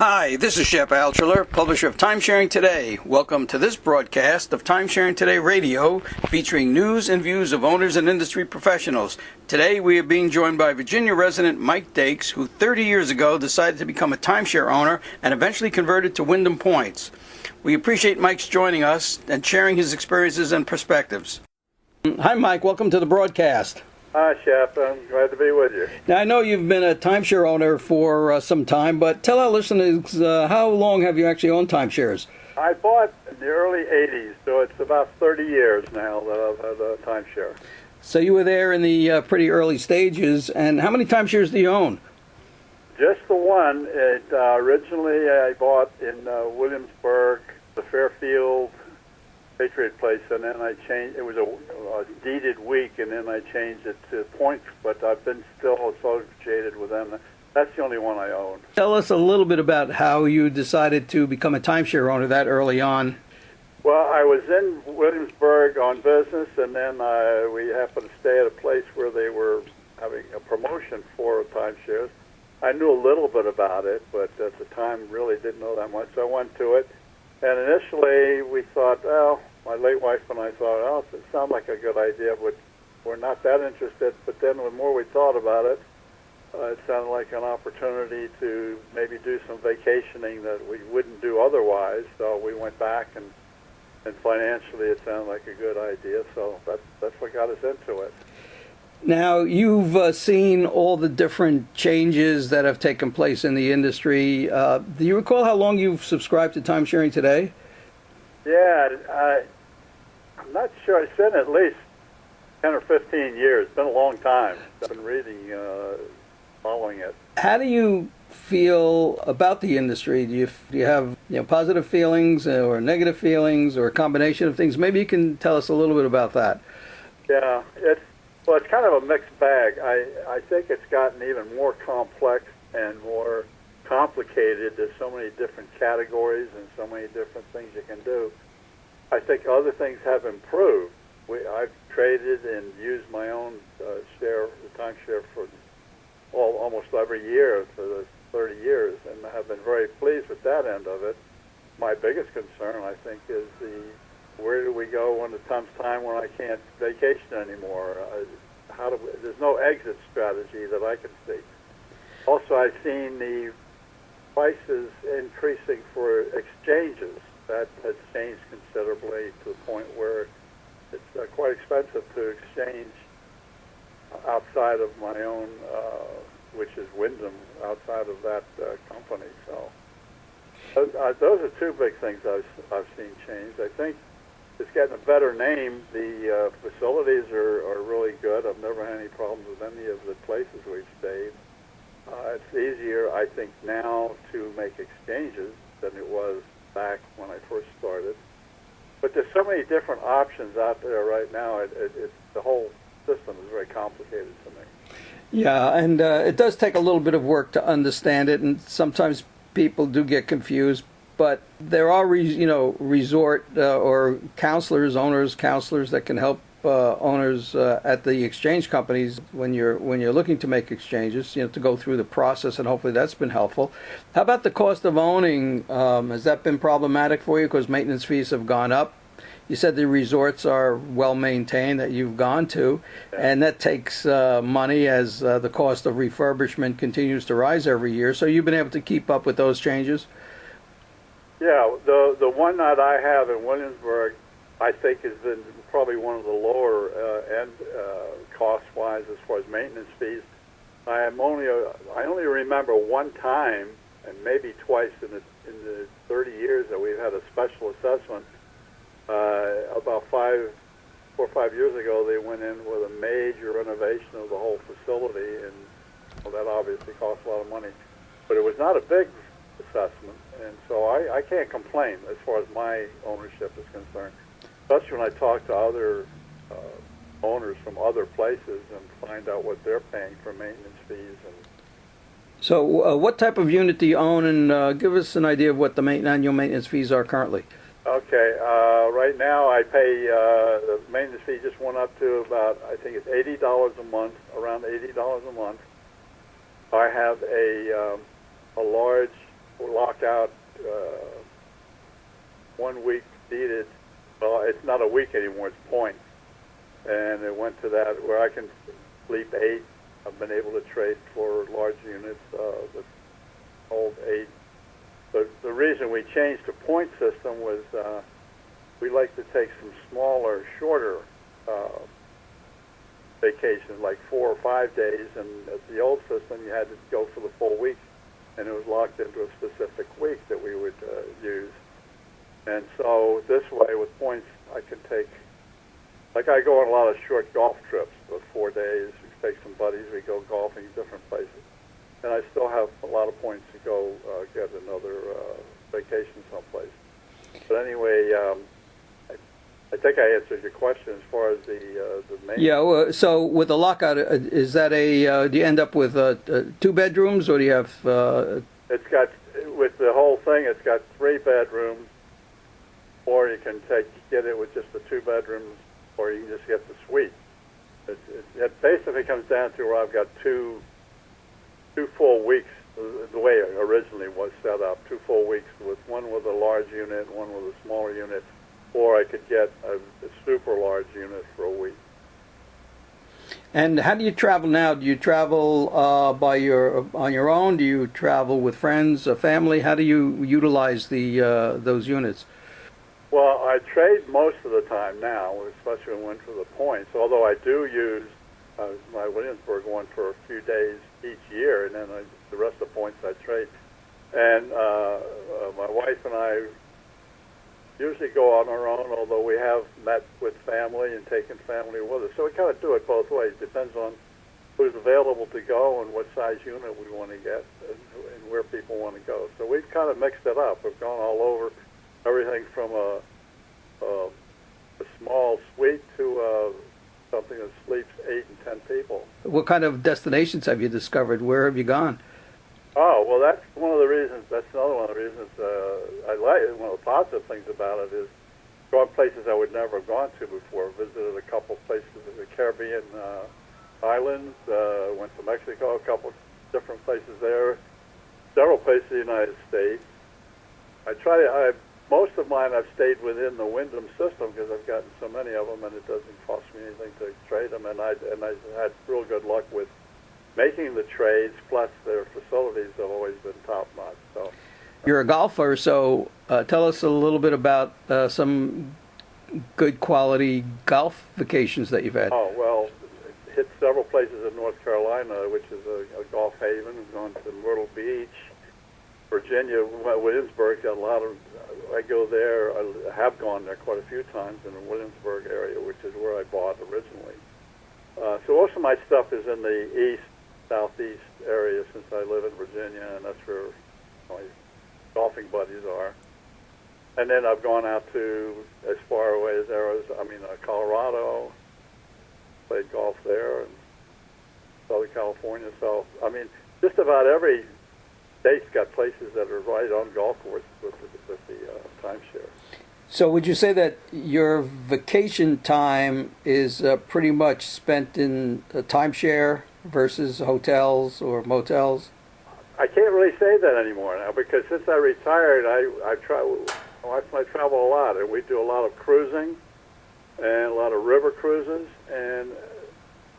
Hi, this is Shep Altshuler, publisher of Timesharing Today. Welcome to this broadcast of Timesharing Today Radio, featuring news and views of owners and industry professionals. Today we are being joined by Virginia resident Mike Dakes, who 30 years ago decided to become a timeshare owner and eventually converted to Wyndham Points. We appreciate Mike's joining us and sharing his experiences and perspectives. Hi, Mike. Welcome to the broadcast. Hi, Shep. I'm glad to be with you. Now, I know you've been a timeshare owner for some time, but tell our listeners, how long have you actually owned timeshares? I bought in the early 80s, so it's about 30 years now that I've had a timeshare. So you were there in the pretty early stages, and how many timeshares do you own? Just the one. Originally, I bought in Williamsburg, the Fairfield Patriot Place, and then I changed. It was a deeded week, and then I changed it to Points, but I've been still associated with them. That's the only one I own. Tell us a little bit about how you decided to become a timeshare owner that early on. Well, I was in Williamsburg on business, and then we happened to stay at a place where they were having a promotion for timeshares. I knew a little bit about it, but at the time really didn't know that much, so I went to it. And initially we thought, well, my late wife and I thought, oh, it sounds like a good idea, but we're not that interested. But then the more we thought about it, it sounded like an opportunity to maybe do some vacationing that we wouldn't do otherwise. So we went back, and financially it sounded like a good idea. So that's what got us into it. Now, you've seen all the different changes that have taken place in the industry. Do you recall how long you've subscribed to Timesharing Today? Yeah, I'm not sure. It's been at least 10 or 15 years. It's been a long time. I've been reading, following it. How do you feel about the industry? Do you have positive feelings or negative feelings or a combination of things? Maybe you can tell us a little bit about that. Yeah, it's kind of a mixed bag. I think it's gotten even more complex and more complicated. There's so many different categories and so many different things you can do. I think other things have improved. I've traded and used my own timeshare for almost every year for the 30 years, and I have been very pleased with that end of it. My biggest concern, I think, is where do we go when it comes time when I can't vacation anymore? There's no exit strategy that I can see. Also, I've seen the prices increasing for exchanges. That has changed considerably to the point where it's quite expensive to exchange outside of my own, which is Wyndham, outside of that company. So those are two big things I've seen change. I think it's getting a better name. The facilities are really good. I've never had any problems with any of the places we've stayed. It's easier, I think, now to make exchanges than it was back when I first started. But there's so many different options out there right now. The whole system is very complicated to me. Yeah, and it does take a little bit of work to understand it, and sometimes people do get confused. But there are, resort or owners counselors that can help owners at the exchange companies when you're looking to make exchanges, to go through the process, and hopefully that's been helpful. How about the cost of owning? Has that been problematic for you because maintenance fees have gone up? You said the resorts are well maintained that you've gone to, and that takes money as the cost of refurbishment continues to rise every year. So you've been able to keep up with those changes? Yeah, the one that I have in Williamsburg, I think, has been probably one of the lower end cost-wise as far as maintenance fees. I only remember one time, and maybe twice in the 30 years that we've had a special assessment. About 4 or 5 years ago, they went in with a major renovation of the whole facility, and that obviously cost a lot of money. But it was not a big assessment, and so I can't complain as far as my ownership is concerned, especially when I talk to other owners from other places and find out what they're paying for maintenance fees. So what type of unit do you own, and give us an idea of what the annual maintenance fees are currently? Okay, right now I pay, the maintenance fee just went up to about, I think it's $80 a month, around $80 a month. I have a large lock out 1 week needed. Well, it's not a week anymore; it's points, and it went to that where I can sleep 8. I've been able to trade for large units that hold 8. But the reason we changed to point system was we like to take some smaller, shorter vacations, like 4 or 5 days. And at the old system, you had to go for the full week, and it was locked into a specific week that we would use. And so this way, with points, I can take, like I go on a lot of short golf trips with 4 days. We take some buddies, we go golfing different places. And I still have a lot of points to go get another vacation someplace. But anyway, I think I answered your question as far as the main. Yeah. Well, so with the lockout, is that do you end up with 2 bedrooms, or do you have? It's got, with the whole thing, it's got 3 bedrooms, or you can get it with just the 2 bedrooms, or you can just get the suite. It basically comes down to where I've got two full weeks, the way it originally was set up, 2 full weeks, with one with a large unit, one with a smaller unit, or I could get a super large unit for a week. And how do you travel now? Do you travel on your own? Do you travel with friends, family? How do you utilize those units? Well, I trade most of the time now, especially when I went for the points, although I do use my Williamsburg one for a few days each year, and then the rest of the points I trade. And my wife and I usually go on our own, although we have met with family and taken family with us. So we kind of do it both ways. Depends on who's available to go and what size unit we want to get and where people want to go. So we've kind of mixed it up. We've gone all over, everything from a small suite to something that sleeps 8 and 10 people. What kind of destinations have you discovered? Where have you gone? Oh, well, that's one of the reasons. That's another one of the reasons I like it. One of the positive things about it is going places I would never have gone to before. Visited a couple places in the Caribbean islands. Went to Mexico, a couple different places there. Several places in the United States. Most of mine I've stayed within the Wyndham system because I've gotten so many of them, and it doesn't cost me anything to trade them. And I had real good luck with making the trades. Plus, their facilities have always been top notch. So, you're a golfer, so tell us a little bit about some good quality golf vacations that you've had. Oh well, hit several places in North Carolina, which is a golf haven. We've gone to Myrtle Beach, Virginia, Williamsburg. Got a lot of. I go there. I have gone there quite a few times in the Williamsburg area, which is where I bought originally. So most of my stuff is in the southeast area, since I live in Virginia, and that's where my golfing buddies are. And then I've gone out to as far away as Colorado. Played golf there, and Southern California. So just about every state's got places that are right on golf courses with the timeshare. So would you say that your vacation time is pretty much spent in a timeshare versus hotels or motels? I can't really say that anymore now, because since I retired, I travel. My wife and I travel a lot, and we do a lot of cruising and a lot of river cruises, and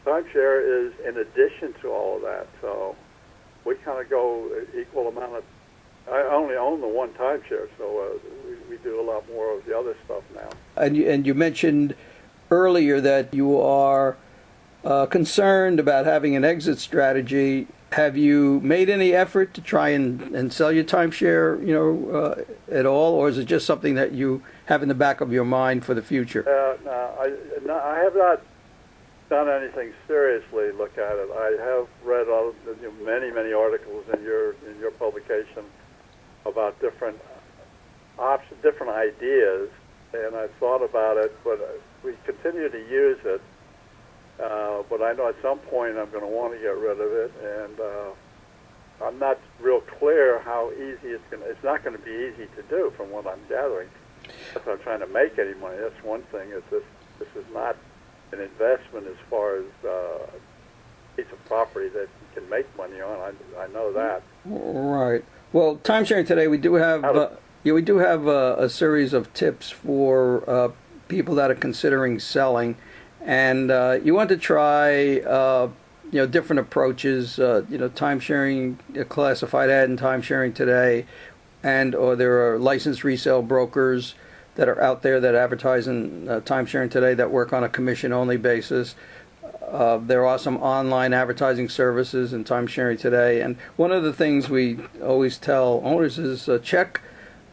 timeshare is in addition to all of that. So we kind of go equal amount of. I only own the one timeshare, so we do a lot more of the other stuff now. And you mentioned earlier that you are concerned about having an exit strategy. Have you made any effort to try and sell your timeshare, at all, or is it just something that you have in the back of your mind for the future? No, I have not done anything seriously. Look at it. I have read many articles in your publication about different options, different ideas, and I've thought about it, but we continue to use it. But I know at some point I'm going to want to get rid of it, and I'm not real clear how easy it's not going to be easy to do, from what I'm gathering. If I'm trying to make any money, that's one thing. This is not an investment as far as a piece of property that you can make money on. I know that. Right. Well, Timesharing Today, we do have a series of tips for people that are considering selling, and you want to try different approaches. Timesharing, classified ad, and Timesharing Today, or there are licensed resale brokers that are out there that advertise in Timesharing Today that work on a commission-only basis. There are some online advertising services in Timesharing Today, and one of the things we always tell owners is check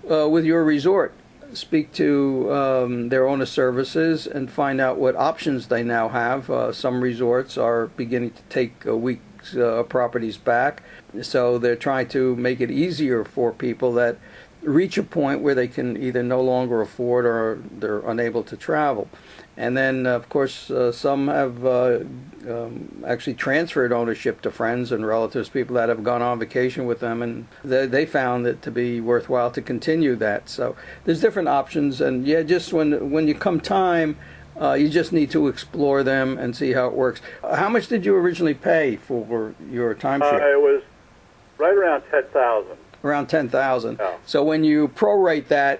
with your resort. Speak to their owner services and find out what options they now have. Some resorts are beginning to take weeks properties back, so they're trying to make it easier for people that reach a point where they can either no longer afford or they're unable to travel. And then, of course, some have actually transferred ownership to friends and relatives, people that have gone on vacation with them, and they found it to be worthwhile to continue that. So there's different options, and just when you come time, you just need to explore them and see how it works. How much did you originally pay for your timeshare? It was right around $10,000. Around 10,000. Yeah. So when you prorate that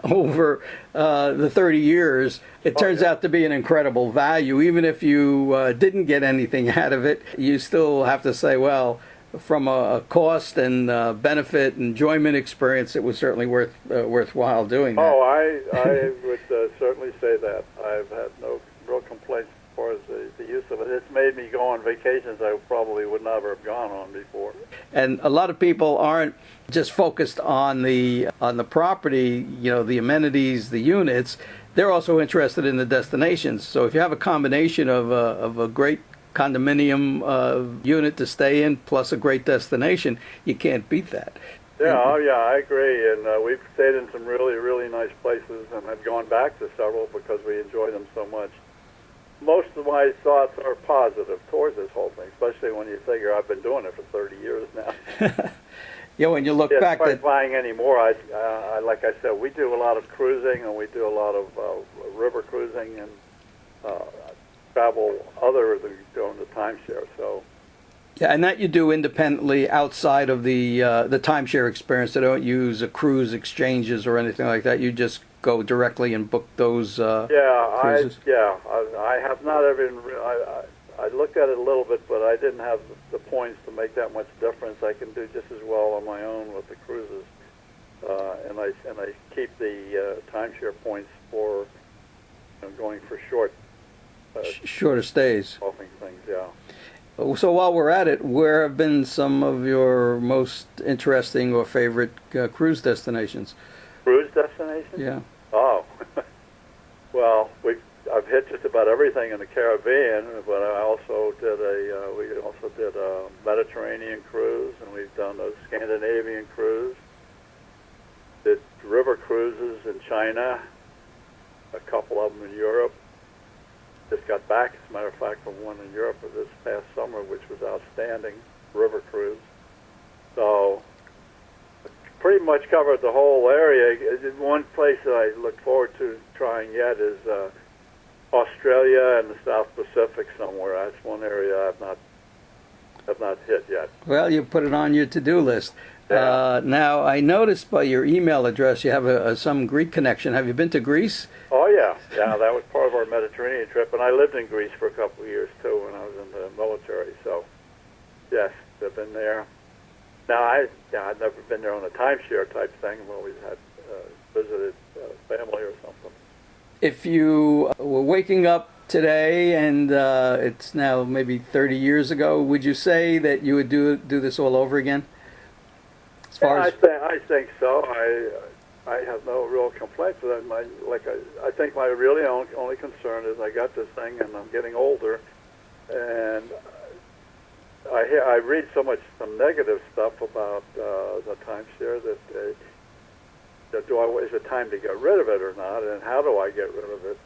over the 30 years, it turns out to be an incredible value. Even if you didn't get anything out of it, you still have to say, well, from a cost and benefit, enjoyment experience, it was certainly worthwhile doing that. Oh, I would certainly say that. I've had no real complaints as far as the use of it. It's made me go on vacations I probably would never have gone on before. And a lot of people aren't just focused on the property, the amenities, the units. They're also interested in the destinations. So if you have a combination of a great condominium unit to stay in plus a great destination, you can't beat that. Yeah, I agree. And we've stayed in some really, really nice places and have gone back to several because we enjoy them so much. Most of my thoughts are positive towards this whole thing, especially when you figure I've been doing it for 30 years now. Yeah, when you look back at flying anymore, I like I said, we do a lot of cruising and we do a lot of river cruising and travel other than doing the timeshare. So. Yeah, and that you do independently outside of the timeshare experience. They don't use a cruise exchanges or anything like that. You just go directly and book those cruises. I have not ever. I looked at it a little bit, but I didn't have the points to make that much difference. I can do just as well on my own with the cruises, and I keep the timeshare points for going for shorter stays. Offering things, yeah. So while we're at it, where have been some of your most interesting or favorite cruise destinations? Cruise destinations? Yeah. Oh, well, I've hit just about everything in the Caribbean, but we also did a Mediterranean cruise, and we've done a Scandinavian cruise. Did river cruises in China, a couple of them in Europe. Just got back, as a matter of fact, from one in Europe this past summer, which was outstanding, river cruise. So pretty much covered the whole area. One place that I look forward to trying yet is Australia and the South Pacific somewhere. That's one area I've not hit yet. Well, you put it on your to-do list. Yeah. Now, I noticed by your email address you have some Greek connection. Have you been to Greece? Oh, yeah. Yeah, that was part of our Mediterranean trip. And I lived in Greece for a couple of years, too, when I was in the military. So, yes, I've been there. Now, I've never been there on a timeshare type thing. I've always had visited family or something. If you were waking up today and it's now maybe 30 years ago, would you say that you would do this all over again? I think so. I have no real complaints with that. I think my really only concern is I got this thing and I'm getting older, and I read some negative stuff about the timeshare that is it time to get rid of it or not, and how do I get rid of it?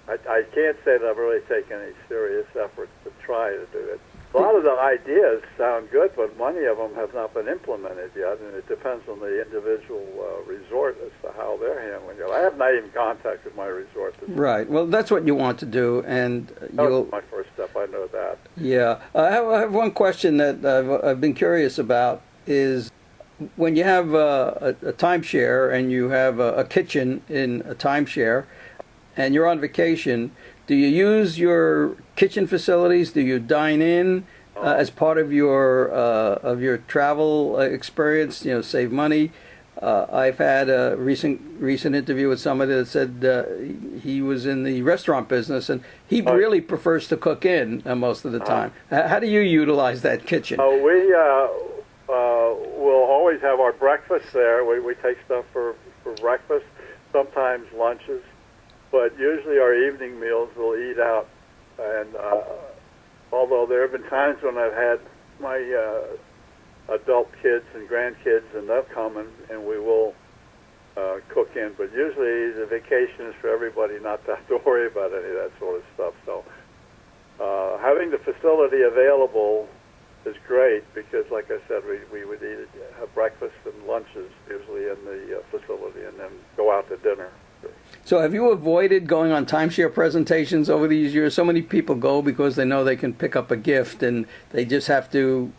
I can't say that I've really taken any serious efforts to try to do it. A lot of the ideas sound good, but many of them have not been implemented yet, and it depends on the individual resort as to how they're handling it. I have not even contacted my resort. Right. Well, that's what you want to do, and that was my first step. I know that. Yeah. I have one question that I've been curious about is, when you have a timeshare and you have a kitchen in a timeshare and you're on vacation, do you use your kitchen facilities? Do you dine in as part of your travel experience? You know, save money. I've had a recent interview with somebody that said he was in the restaurant business and he really prefers to cook in most of the time. How do you utilize that kitchen? We will always have our breakfast there. We take stuff for breakfast, sometimes lunches, but usually our evening meals we'll eat out. And although there have been times when I've had my adult kids and grandkids, and they'll come and we will cook in. But usually the vacation is for everybody not to have to worry about any of that sort of stuff. So having the facility available is great because, like I said, we would have breakfast and lunches usually in the facility and then go out to dinner. So have you avoided going on timeshare presentations over these years? So many people go because they know they can pick up a gift and they just have to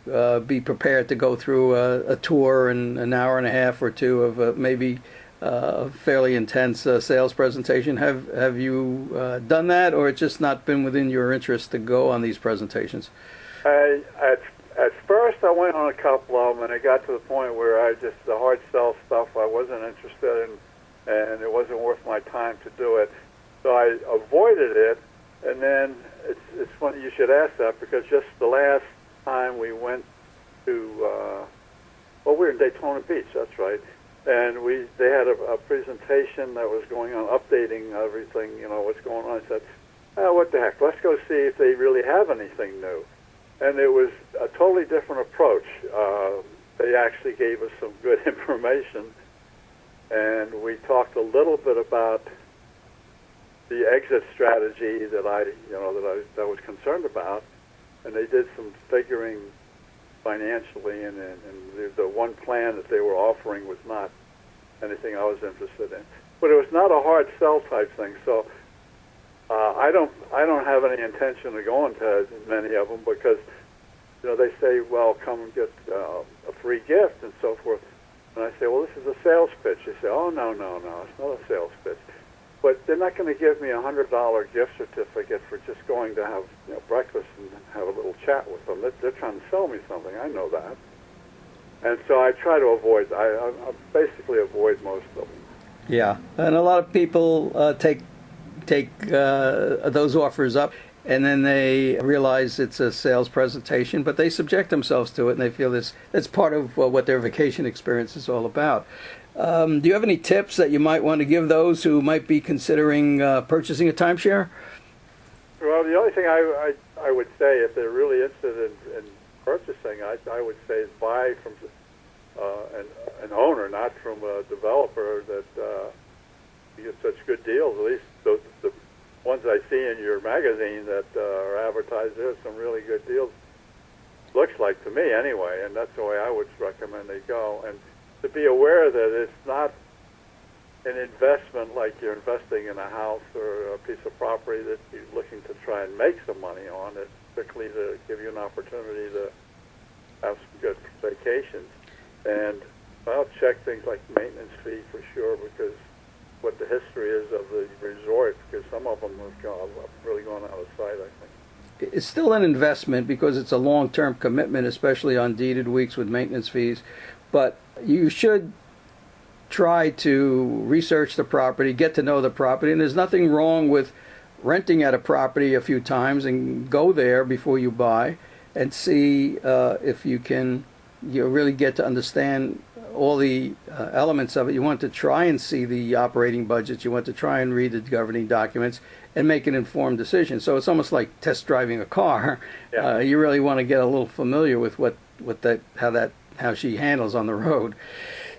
be prepared to go through a tour and an hour and a half or two of maybe a fairly intense sales presentation. Have you done that, or it's just not been within your interest to go on these presentations? At first I went on a couple of them and it got to the point where the hard sell stuff I wasn't interested in, and it wasn't worth my time to do it. So I avoided it, and then it's funny you should ask that because just the last time we went to, we were in Daytona Beach, that's right, and they had a presentation that was going on, updating everything, what's going on. I said, what the heck, let's go see if they really have anything new. And it was a totally different approach. They actually gave us some good information. And we talked a little bit about the exit strategy that I was concerned about, and they did some figuring financially, and the one plan that they were offering was not anything I was interested in. But it was not a hard sell type thing, so I don't have any intention of going to many of them because they say, well, come and get a free gift and so forth. And I say, well, this is a sales pitch. They say, oh, no, it's not a sales pitch. But they're not going to give me a $100 gift certificate for just going to have breakfast and have a little chat with them. They're trying to sell me something. I know that. And so I try to avoid. I basically avoid most of them. Yeah, and a lot of people take those offers up, and then they realize it's a sales presentation, but they subject themselves to it, and they feel that's part of what their vacation experience is all about. Do you have any tips that you might want to give those who might be considering purchasing a timeshare? Well, the only thing I would say, if they're really interested in purchasing, I would say is buy from an owner, not from a developer that you get such good deals. At least the ones I see in your magazine that are advertised, there's some really good deals. Looks like to me anyway, and that's the way I would recommend they go. And to be aware that it's not an investment like you're investing in a house or a piece of property that you're looking to try and make some money on. It's strictly to give you an opportunity to have some good vacations. And I'll check things like maintenance fee for sure, because what the history is of the resort, because some of them have really gone out of sight, I think. It's still an investment because it's a long-term commitment, especially on deeded weeks with maintenance fees. But you should try to research the property, get to know the property, and there's nothing wrong with renting at a property a few times and go there before you buy and see if you can really get to understand all the elements of it. You want to try and see the operating budgets. You want to try and read the governing documents and make an informed decision. So it's almost like test driving a car. Yeah. You really want to get a little familiar with how she handles on the road.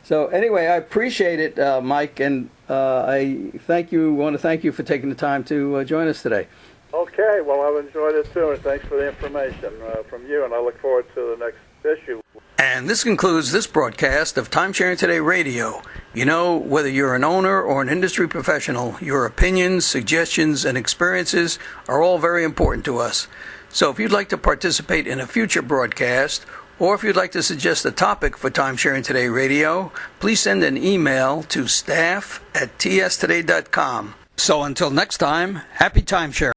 So anyway, I appreciate it, Mike, and I want to thank you for taking the time to join us today. Okay, well, I've enjoyed it too, and thanks for the information from you, and I look forward to the next issue. And this concludes this broadcast of Timesharing Today Radio. Whether you're an owner or an industry professional, your opinions, suggestions, and experiences are all very important to us. So if you'd like to participate in a future broadcast Or if you'd like to suggest a topic for Timesharing Today Radio, please send an email to staff@tstoday.com. So until next time, happy timeshare.